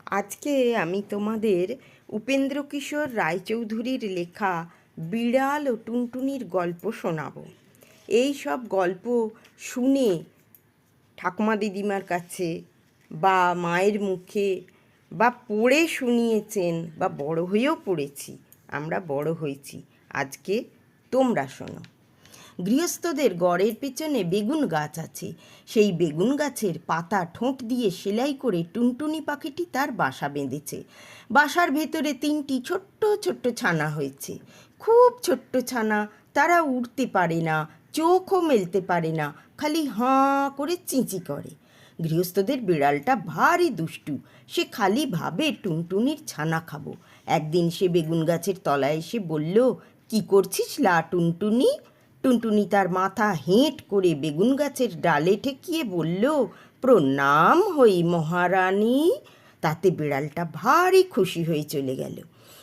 আজকে আমি তোমাদের উপেন্দ্রকিশোর রায়চৌধুরীর লেখা বিড়াল ও টুনটুনির গল্প শোনাবো। এই সব গল্প শুনে ঠাকুমা দিদিমার কাছে বা মায়ের মুখে বা পড়ে শুনিয়েছেন, বা বড় হয়েও পড়েছি, আমরা বড় হয়েছি। আজকে তোমরা শোনো। গৃহস্থদের ঘরের পেছনে বেগুন গাছ আছে। সেই বেগুন গাছের পাতা ঠোঁট দিয়ে সেলাই করে টুনটুনি পাখিটি তার বাসা বেঁধেছে। বাসার ভেতরে 3টি ছোট্ট ছোট্ট ছানা হয়েছে। খুব ছোট্ট ছানা, তারা উড়তে পারে না, চোখও মেলতে পারে না, খালি হাঁ করে চিঁচি করে। গৃহস্থদের বিড়ালটা ভারী দুষ্টু, সে খালি ভাবে টুনটুনির ছানা খাবো। একদিন সে বেগুন গাছের তলায় এসে বলল, কি করছিস লা টুনটুনি? টুনটুনি তার মাথা হেঁট করে বেগুন গাছের ডালে ঠেকিয়ে বলল, প্রণাম হই মহারানী। তাতে বিড়ালটা ভারী খুশি হয়ে চলে গেল।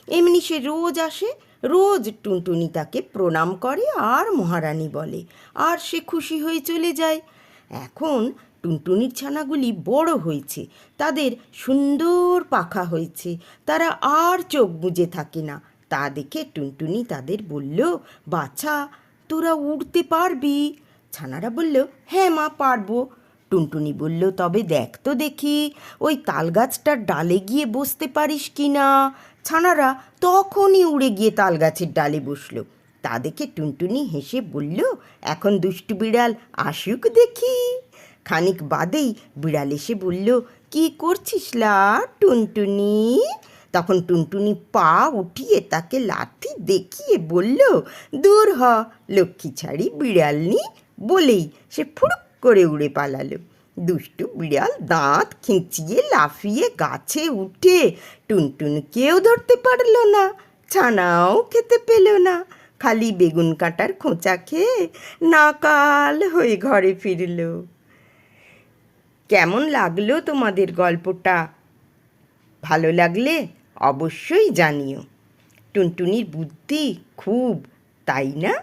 এমনি সে রোজ আসে, রোজ টুনটুনি তাকে প্রণাম করে আর মহারানী বলে, আর সে খুশি হয়ে চলে যায়। এখন টুনটুনির ছানাগুলি বড় হয়েছে, তাদের সুন্দর পাখা হয়েছে, তারা আর চোখ বুজে থাকে না। তা দেখে টুনটুনি তাদের বলল, বাছা, তোরা উড়তে পারবি? ছানারা বলল, হ্যাঁ মা, পারবো। টুনটুনি বলল, তবে দেখ তো দেখি ওই তাল গাছটার ডালে গিয়ে বসতে পারিস কি না। ছানারা তখনই উড়ে গিয়ে তাল গাছের ডালে বসলো। তা দেখে টুনটুনি হেসে বলল, এখন দুষ্টু বিড়াল আসুক দেখি। খানিক বাদেই বিড়াল এসে বলল, কি করছিস লা টুনটুনি? তখন টুনটুনি পা উঠিয়ে তাকে লাথি দেখিয়ে বলল, দূর হ লক্ষ্মী ছাড়ি বিড়ালনি, বলেই সে ফুড়ুক করে উড়ে পালালো। দুষ্টু বিড়াল দাঁত খিঁচিয়ে লাফিয়ে গাছে উঠে টুনটুনিকেও ধরতে পারল না, ছানাও খেতে পেল না, খালি বেগুন কাঁটার খোঁচা খেয়ে নাকাল হয়ে ঘরে ফিরল। কেমন লাগলো তোমাদের গল্পটা? ভালো লাগলে অবশ্যই জানিও। টুনটুনির বুদ্ধি খুব, তাই না?